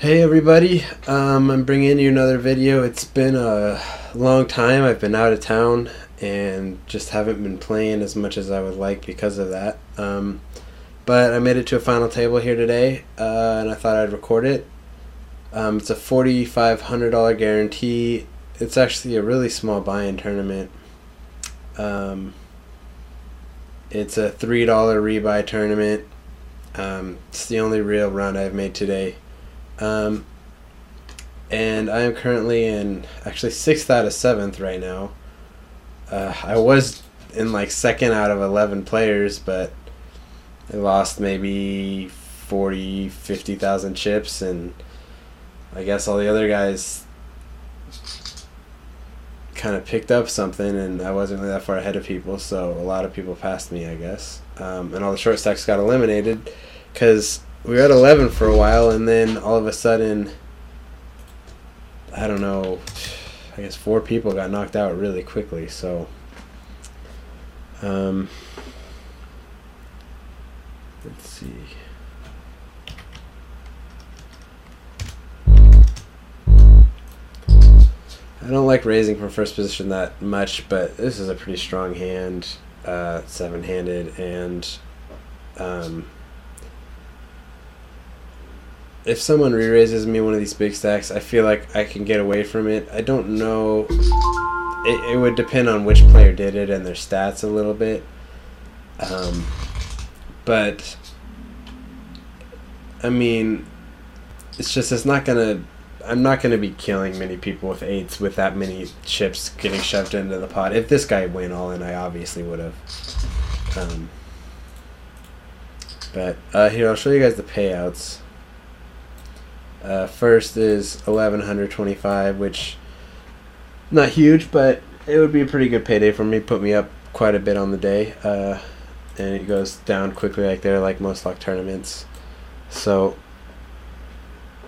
Hey everybody, I'm bringing you another video. It's been a long time. I've been out of town and just haven't been playing as much as I would like because of that. But I made it to a final table here today, and I thought I'd record it. It's a $4,500 guarantee. It's actually a really small buy-in tournament. It's a $3 rebuy tournament. It's the only real round I've made today. And I am currently in actually 6th out of 7th right now. I was in like 2nd out of 11 players, but I lost maybe 40, 50,000 chips, and I guess all the other guys kind of picked up something, and I wasn't really that far ahead of people, so a lot of people passed me, I guess. And all the short stacks got eliminated because we were at 11 for a while, and then all of a sudden, I don't know, I guess 4 people got knocked out really quickly. So let's see. I don't like raising from first position that much, but this is a pretty strong hand, 7-handed, and if someone re-raises me one of these big stacks, I feel like I can get away from it. I don't know. It would depend on which player did it and their stats a little bit. But, I mean, it's not going to... I'm not going to be killing many people with 8s with that many chips getting shoved into the pot. If this guy went all in, I obviously would have. But here, I'll show you guys the payouts. First is 1,125, which not huge, but it would be a pretty good payday for me. Put me up quite a bit on the day, and it goes down quickly like there, like most luck tournaments. So,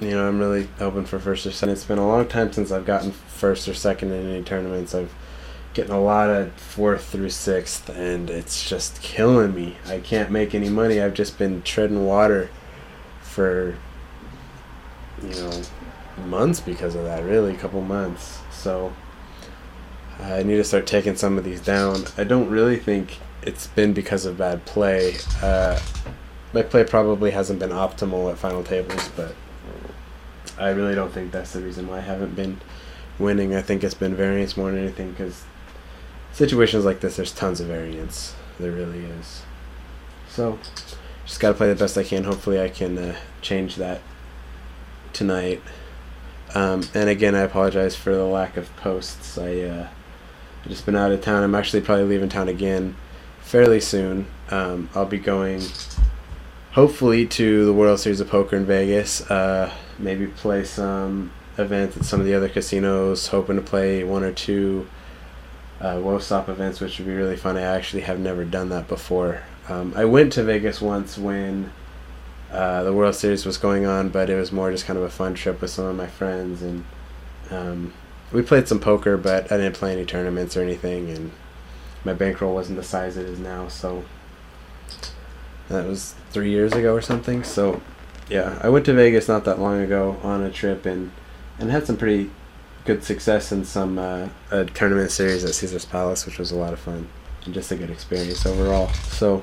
you know, I'm really hoping for first or second. It's been a long time since I've gotten first or second in any tournaments. I've getting a lot of 4th through 6th, and it's just killing me. I can't make any money. I've just been treading water for, you know, months because of that, really, a couple months. So I need to start taking some of these down. I don't really think it's been because of bad play. My play probably hasn't been optimal at final tables, but I really don't think that's the reason why I haven't been winning. I think it's been variance more than anything, because situations like this, there's tons of variance. There really is. So just got to play the best I can. Hopefully I can change that tonight. And again, I apologize for the lack of posts. I've just been out of town. I'm actually probably leaving town again fairly soon. I'll be going hopefully to the World Series of Poker in Vegas. Maybe play some events at some of the other casinos. Hoping to play 1 or 2 WOSOP events, which would be really fun. I actually have never done that before. I went to Vegas once when the World Series was going on, but it was more just kind of a fun trip with some of my friends, and we played some poker, but I didn't play any tournaments or anything, and my bankroll wasn't the size it is now, so that was 3 years ago or something. So yeah, I went to Vegas not that long ago on a trip, and had some pretty good success in some a tournament series at Caesar's Palace, which was a lot of fun and just a good experience overall. So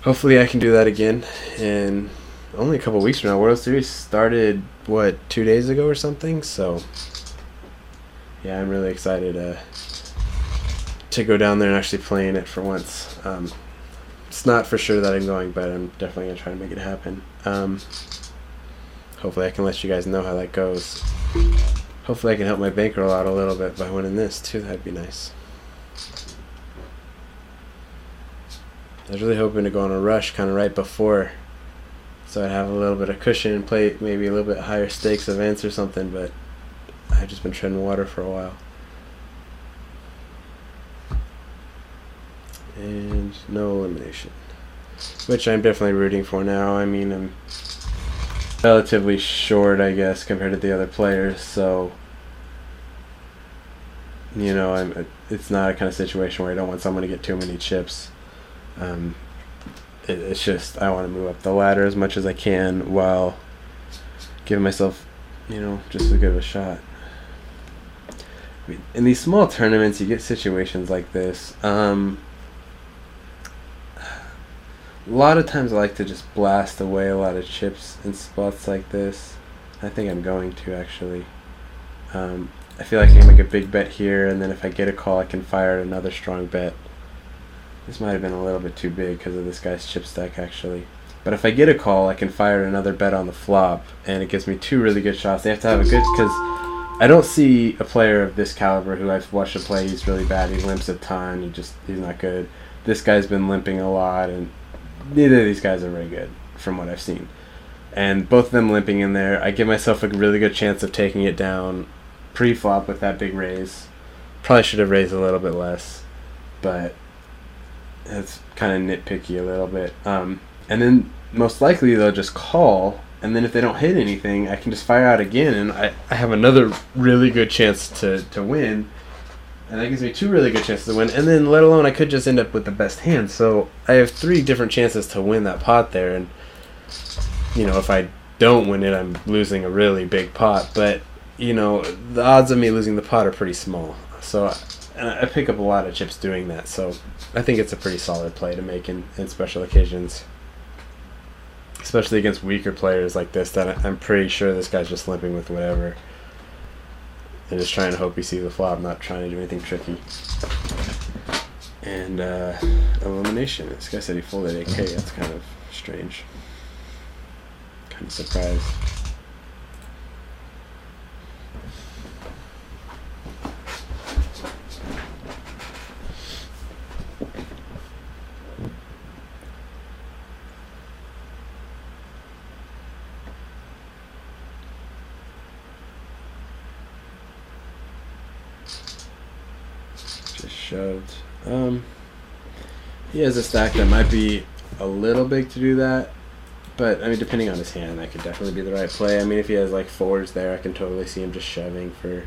hopefully I can do that again. And only a couple weeks from now, World Series started, what, 2 days ago or something? So yeah, I'm really excited to go down there and actually play in it for once. It's not for sure that I'm going, but I'm definitely going to try to make it happen. Hopefully I can let you guys know how that goes. Hopefully I can help my bankroll out a little bit by winning this too. That'd be nice. I was really hoping to go on a rush kind of right before, so I'd have a little bit of cushion and play maybe a little bit higher stakes events or something, but I've just been treading water for a while. And no elimination, which I'm definitely rooting for now. I mean, I'm relatively short, I guess, compared to the other players, so, you know, it's not a kind of situation where I don't want someone to get too many chips. It's just I want to move up the ladder as much as I can while give myself, just as good of a shot. In these small tournaments, you get situations like this. A lot of times I like to just blast away a lot of chips in spots like this. I think I'm going to, actually. I feel like I can make a big bet here, and then if I get a call, I can fire another strong bet. This might have been a little bit too big because of this guy's chip stack, actually. But if I get a call, I can fire another bet on the flop, and it gives me two really good shots. They have to have a good, because I don't see a player of this caliber who I've watched him play. He's really bad. He limps a ton. He's not good. This guy's been limping a lot, and neither of these guys are very good from what I've seen. And both of them limping in there, I give myself a really good chance of taking it down pre-flop with that big raise. Probably should have raised a little bit less, but it's kind of nitpicky a little bit. And then most likely they'll just call, and then if they don't hit anything, I can just fire out again, and I have another really good chance to win. And that gives me two really good chances to win, and then let alone I could just end up with the best hand. So I have three different chances to win that pot there, and if I don't win it, I'm losing a really big pot. But the odds of me losing the pot are pretty small. So I pick up a lot of chips doing that. So I think it's a pretty solid play to make in special occasions, especially against weaker players like this. That I'm pretty sure this guy's just limping with whatever and just trying to hope he sees the flop, not trying to do anything tricky. And elimination. This guy said he folded 8K. That's kind of strange. Kind of surprised. Just shoved. He has a stack that might be a little big to do that. But, depending on his hand, that could definitely be the right play. If he has, fours there, I can totally see him just shoving for,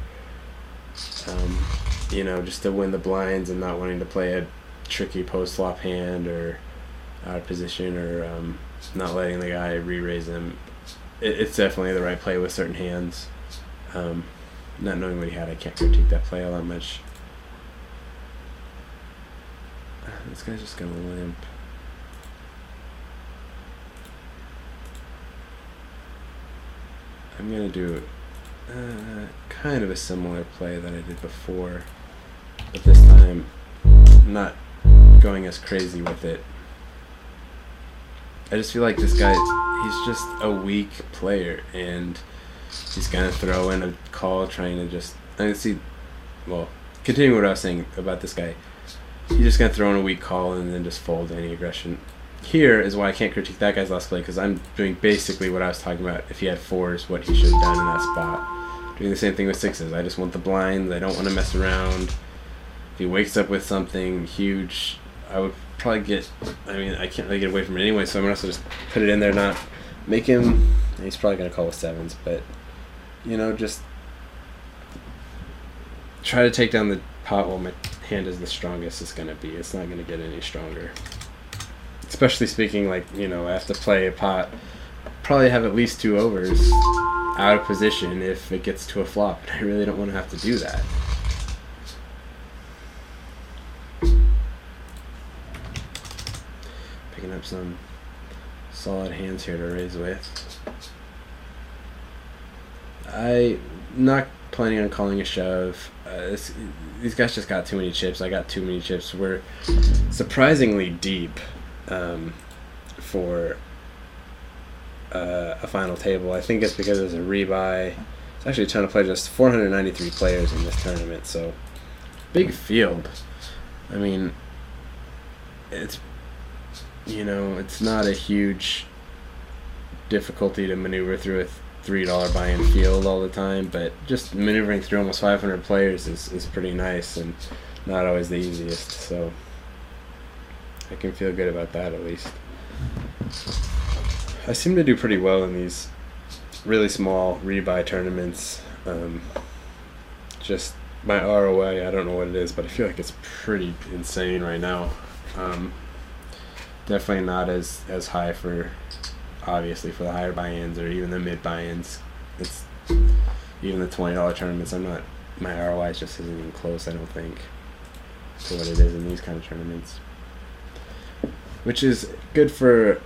just to win the blinds and not wanting to play a tricky post-flop hand or out of position or not letting the guy re-raise him. It's definitely the right play with certain hands. Not knowing what he had, I can't critique that play all that much. This guy's just going to limp. I'm going to do kind of a similar play that I did before, but this time I'm not going as crazy with it. I just feel like this guy, he's just a weak player, and he's going to throw in a call trying to just, continuing what I was saying about this guy, he's just going to throw in a weak call and then just fold any aggression. Here is why I can't critique that guy's last play, because I'm doing basically what I was talking about. If he had fours, what he should have done in that spot. Doing the same thing with sixes. I just want the blinds. I don't want to mess around. If he wakes up with something huge, I would probably get... I can't really get away from it anyway, so I'm going to just put it in there, not make him... He's probably going to call with sevens, but, just try to take down the pot while my hand is the strongest it's going to be. It's not going to get any stronger. Especially speaking, I have to play a pot, probably have at least two overs out of position if it gets to a flop. I really don't want to have to do that. Picking up some solid hands here to raise with. I'm not planning on calling a shove. These guys just got too many chips. I got too many chips. We're surprisingly deep. For a final table. I think it's because there's a rebuy. It's actually a ton of players. There's 493 players in this tournament, so big field. It's it's not a huge difficulty to maneuver through a $3 buy-in field all the time, but just maneuvering through almost 500 players is pretty nice and not always the easiest. So I can feel good about that, at least. I seem to do pretty well in these really small rebuy tournaments. Just my ROI, I don't know what it is, but I feel like it's pretty insane right now. Definitely not as high for obviously for the higher buy-ins or even the mid buy-ins. It's even the $20 tournaments. My ROI just isn't even close, I don't think, to what it is in these kind of tournaments, which is good for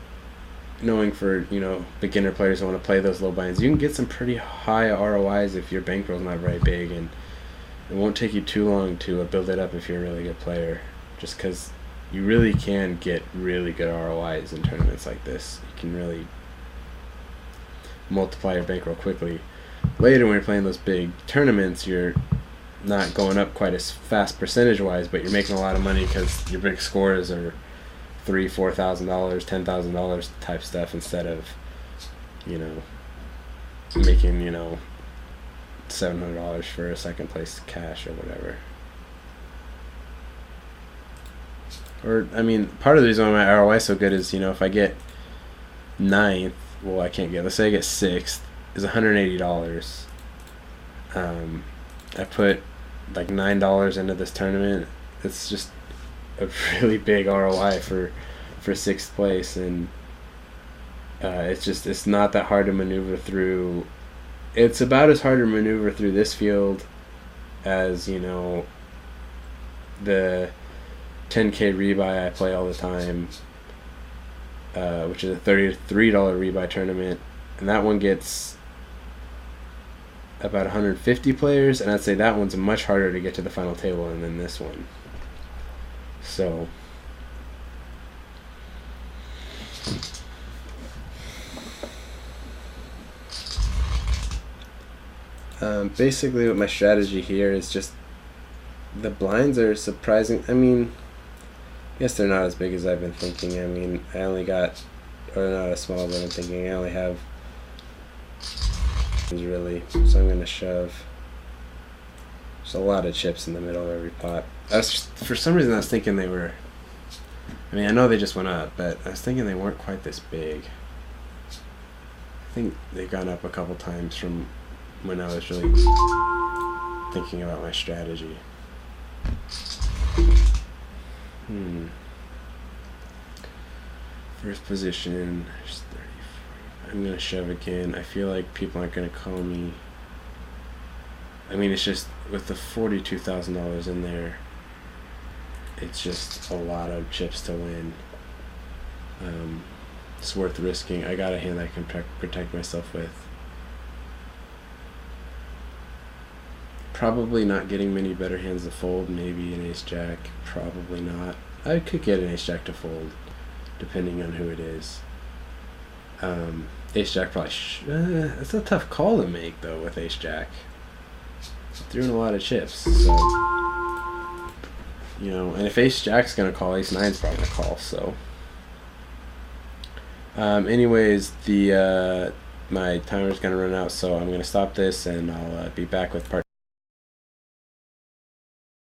knowing for, you know, beginner players who want to play those low buy-ins. You can get some pretty high ROIs if your bankroll's not very big, and it won't take you too long to build it up if you're a really good player, just because you really can get really good ROIs in tournaments like this. You can really multiply your bankroll quickly. Later, when you're playing those big tournaments, you're not going up quite as fast percentage-wise, but you're making a lot of money because your big scores are $3,000, $4,000, $10,000 type stuff, instead of, you know, making, you know, $700 for a second place cash or whatever. Or, I mean, part of the reason why my ROI is so good is, you know, if I get 9th, well, I can't get, let's say I get 6th, is $180. I put like $9 into this tournament. It's just a really big ROI for 6th place, and it's not that hard to maneuver through. It's about as hard to maneuver through this field as, you know, the 10K rebuy I play all the time, which is a $33 rebuy tournament, and that one gets about 150 players, and I'd say that one's much harder to get to the final table than this one. So basically what my strategy here is, just the blinds are surprising. I mean, I guess they're not as big as I've been thinking. I mean, I only got, or not as small as I've been thinking. I only have really, so I'm going to shove. There's a lot of chips in the middle of every pot. For some reason I was thinking they were, I mean, I know they just went up, but I was thinking they weren't quite this big. I think they've gone up a couple times from when I was really thinking about my strategy. First position, there's 30. I'm going to shove again. I feel like people aren't going to call me. I mean, it's just, with the $42,000 in there, it's just a lot of chips to win. It's worth risking. I got a hand I can protect myself with. Probably not getting many better hands to fold. Maybe an ace-jack. Probably not. I could get an ace-jack to fold, depending on who it is. Ace-jack probably it's a tough call to make, though, with ace-jack. Threw in a lot of chips, so, you know, and if ace-jack's gonna call, ace-nine's probably gonna call, so. Anyways, my timer's gonna run out, so I'm gonna stop this, and I'll be back with part